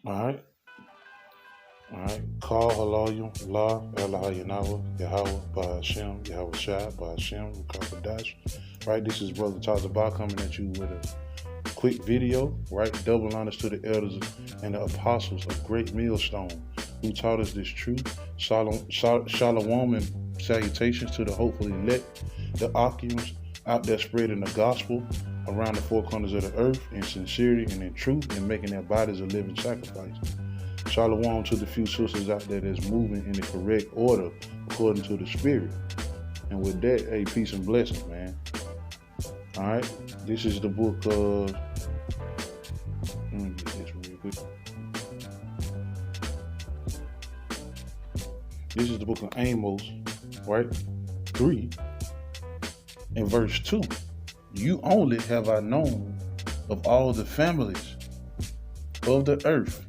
All right. All right. Call Haloyim, La, Elah Yanawa, Yahweh, Ba'ashem, Yahweh Shai, Ba'ashem, Rukapadash. Right. This is Brother Tazabah coming at you with a quick video. Right. Double honors to the elders and the apostles of Great Millstone who taught us this truth. Shalom and salutations to the hopefully elect, the Akims out there spreading the gospel around the four corners of the earth in sincerity and in truth and making their bodies a living sacrifice. Shalom to the few sisters out there that's moving in the correct order according to the Spirit. And with that, hey, peace and blessings, man. All right, this is the book of, let me get this real quick. This is the book of Amos, right? 3 and verse 2. You only have I known of all the families of the earth.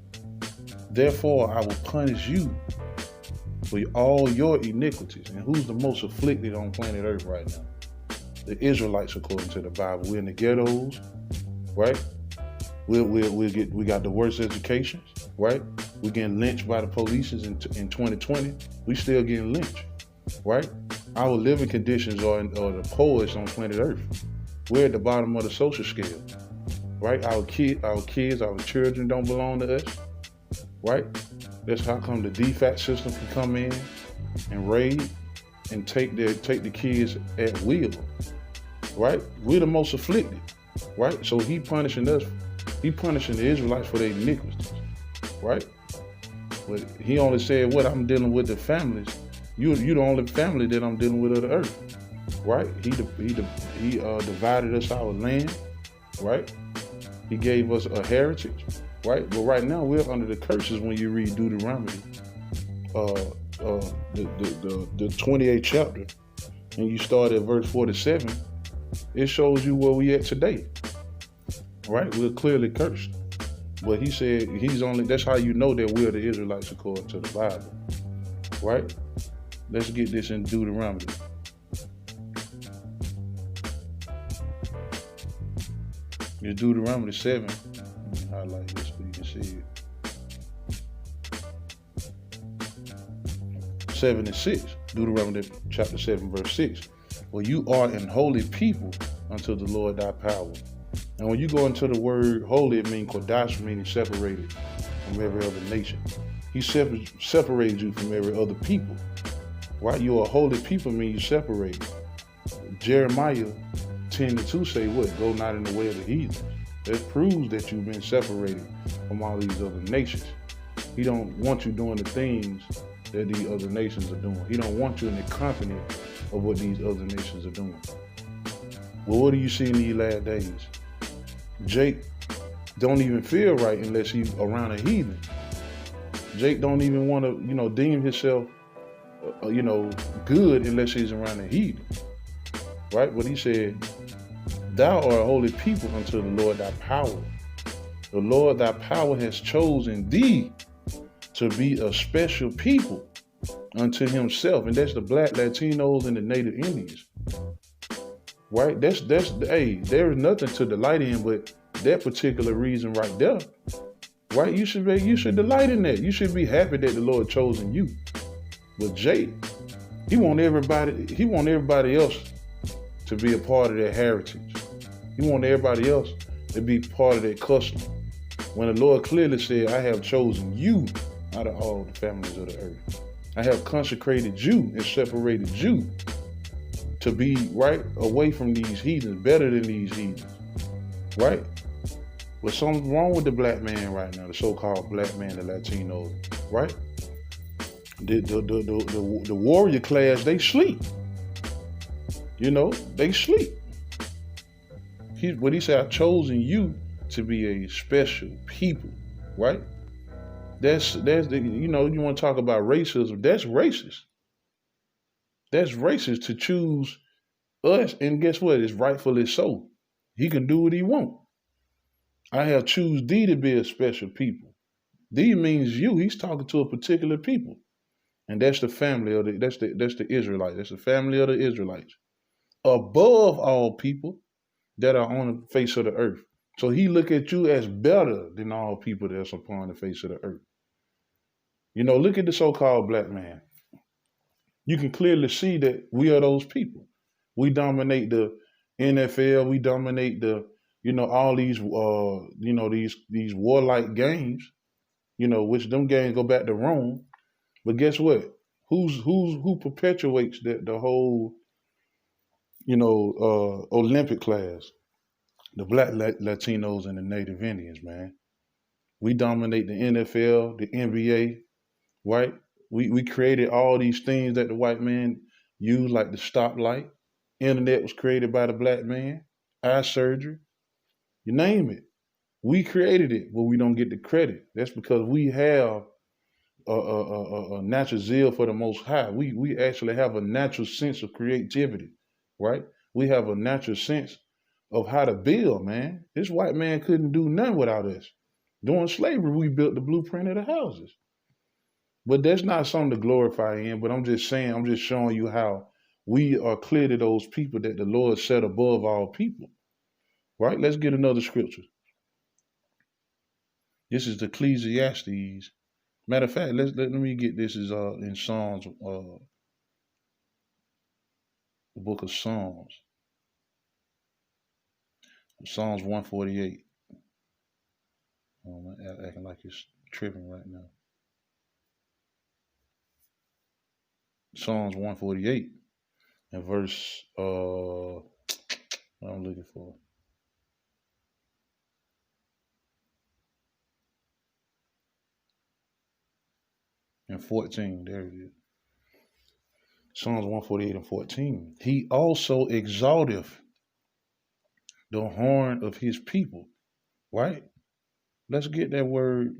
Therefore, I will punish you for all your iniquities. And who's the most afflicted on planet Earth right now? The Israelites, according to the Bible. We're in the ghettos, right? We got the worst educations, right? We're getting lynched by the police in 2020. We still getting lynched, right? Our living conditions are the poorest on planet Earth. We're at the bottom of the social scale, right? Our kids, our children don't belong to us. Right? That's how come the DFAT system can come in and raid and take the kids at will. Right? We're the most afflicted. Right? So he punishing us. He punishing the Israelites for their iniquities. Right? But he only said, what I'm dealing with the families. You the only family that I'm dealing with of the earth. Right? He divided us our land. Right? He gave us a heritage. Right, but right now we're under the curses when you read Deuteronomy, the 28th chapter, and you start at verse 47. It shows you where we at today. Right, we're clearly cursed. But he said that's how you know that we're the Israelites according to the Bible. Right, let's get this in Deuteronomy. It's Deuteronomy 7. Highlight this so you can see it. 7 and 6. Deuteronomy chapter 7, verse 6. Well, you are an holy people unto the Lord thy power. And when you go into the word holy, it means kodash, meaning separated from every other nation. He separated you from every other people. Right? You're a holy people, means you separated. Jeremiah 10:2 say what? Go not in the way of the heathens. That proves that you've been separated from all these other nations. He don't want you doing the things that these other nations are doing. He don't want you in the company of what these other nations are doing. Well, what do you see in these last days? Jake don't even feel right unless he's around a heathen. Jake don't even want to, deem himself, good unless he's around a heathen. Right? What he said, thou art a holy people unto the Lord thy power. The Lord thy power has chosen thee to be a special people unto himself. And that's the black Latinos and the native Indians. Right? Hey, there is nothing to delight in but that particular reason right there. Right? You should delight in that. You should be happy that the Lord chosen you. But Jake, he want everybody else to be a part of their heritage. He want everybody else to be part of their custom. When the Lord clearly said, I have chosen you out of all the families of the earth. I have consecrated you and separated you to be right away from these heathens, better than these heathens. Right? But something wrong with the black man right now, the so-called black man, the Latinos, right? The warrior class, they sleep. They sleep. He said, I've chosen you to be a special people, right? You want to talk about racism, that's racist. That's racist to choose us, and guess what? It's rightfully so. He can do what he wants. I have choose thee to be a special people. Thee means you. He's talking to a particular people. And that's the family of that's the Israelites. That's the family of the Israelites. Above all people that are on the face of the earth. So he look at you as better than all people that's upon the face of the earth. Look at the so-called black man. You can clearly see that we are those people. We dominate the NFL. We dominate all these, these warlike games. Which them games go back to Rome. But guess what? Who perpetuates the whole, Olympic class? The black Latinos and the Native Indians, man. We dominate the NFL, the NBA, right? We created all these things that the white man used, like the stoplight. Internet was created by the black man. Eye surgery, you name it. We created it, but we don't get the credit. That's because we have a natural zeal for the Most High. We actually have a natural sense of creativity, right? We have a natural sense of how to build, man. This white man couldn't do nothing without us. During slavery, we built the blueprint of the houses. But that's not something to glorify in, but I'm just saying, I'm just showing you how we are clear to those people that the Lord set above all people, right? Let's get another scripture. This is the Ecclesiastes. Matter of fact, let me get this is in Psalms, the book of Psalms. Psalms 148. Oh, I'm acting like it's tripping right now. Psalms 148 and verse what I'm looking for. And 14, there it is. Psalms 148 and 14. He also exalteth the horn of his people, right? Let's get that word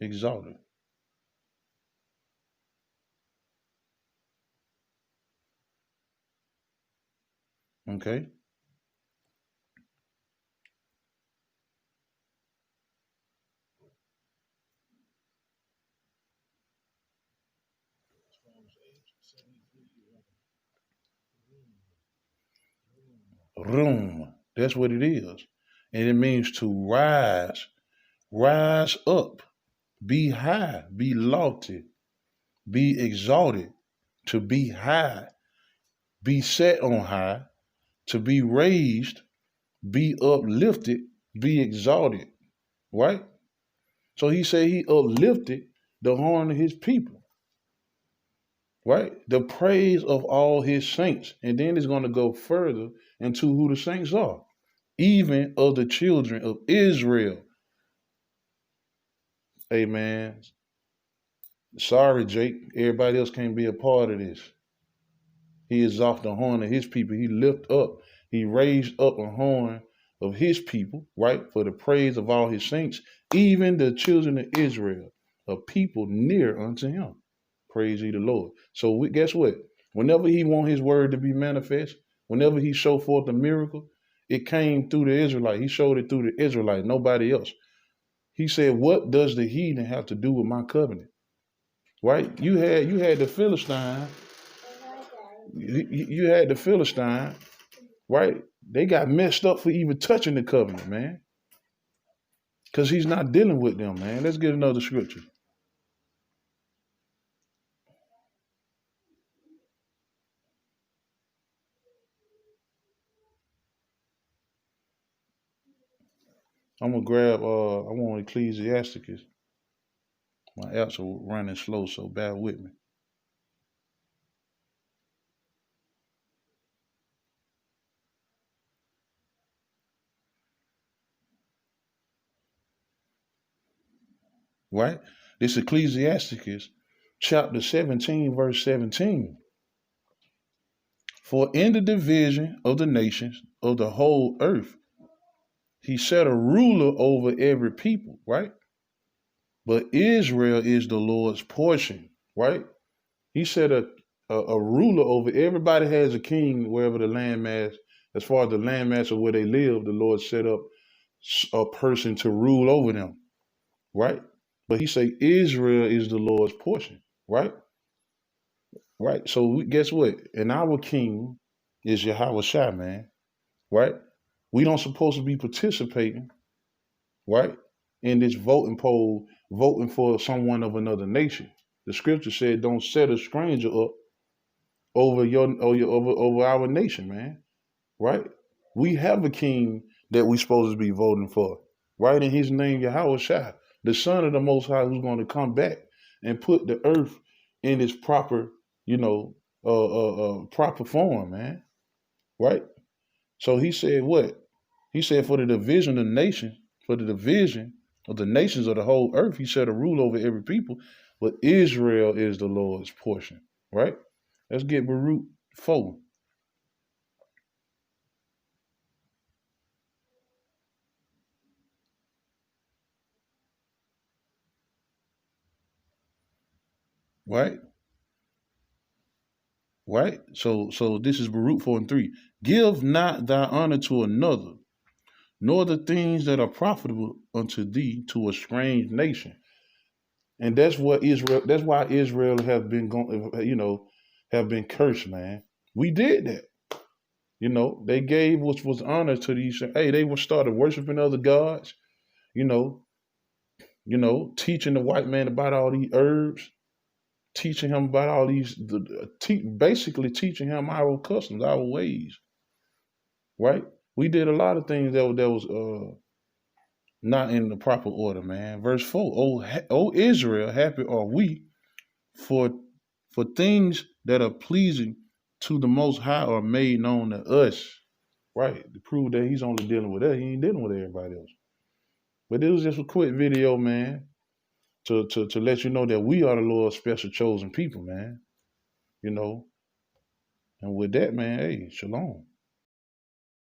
exalted. Okay. Room. That's what it is. And it means to rise up, be high, be lofty, be exalted, to be high, be set on high, to be raised, be uplifted, be exalted, right? So he said he uplifted the horn of his people, right? The praise of all his saints. And then it's going to go further into who the saints are, even of the children of Israel. Amen. Sorry, Jake. Everybody else can't be a part of this. He is off the horn of his people. He lift up. He raised up a horn of his people, right? For the praise of all his saints, even the children of Israel, a people near unto him. Praise ye the Lord. So guess what? Whenever he want his word to be manifest, whenever he show forth a miracle, it came through the Israelite. He showed it through the Israelite, nobody else. He said, what does the heathen have to do with my covenant? Right? You had the Philistine. You had the Philistine, right? They got messed up for even touching the covenant, man. Because he's not dealing with them, man. Let's get another scripture. I'm gonna grab I want Ecclesiasticus. My apps are running slow, so bear with me. Right? This Ecclesiasticus chapter 17, verse 17. For in the division of the nations of the whole earth, he set a ruler over every people, right? But Israel is the Lord's portion, right? He set a ruler over everybody. Has a king wherever the landmass, as far as the landmass of where they live, the Lord set up a person to rule over them, right? But he say Israel is the Lord's portion, right? Right. So guess what? And our king is Yahweh Shai, man, right? We don't supposed to be participating, right, in this voting poll, voting for someone of another nation. The scripture said, "Don't set a stranger up over our nation, man." Right? We have a king that we supposed to be voting for, right? In his name, Yahweh Shai, the Son of the Most High, who's going to come back and put the earth in its proper, you know, proper form, man. Right? So he said what? He said for the division of the nation, for the division of the nations of the whole earth, he said a rule over every people, but Israel is the Lord's portion. Right? Let's get Baruch 4. Right? Right? So this is Baruch 4 and 3. Give not thy honor to another, nor the things that are profitable unto thee to a strange nation. And that's why Israel have been going, have been cursed, man. We did that. They gave which was honor to these. Hey, they were started worshiping other gods, you know, teaching the white man about all these herbs, teaching him about all these, basically teaching him our customs, our ways, right? We did a lot of things that was not in the proper order, man. Verse 4, O Israel, happy are we for things that are pleasing to the Most High are made known to us, right? To prove that he's only dealing with us. He ain't dealing with everybody else. But it was just a quick video, man, to let you know that we are the Lord's special chosen people, man. You know, and with that, man, hey, shalom.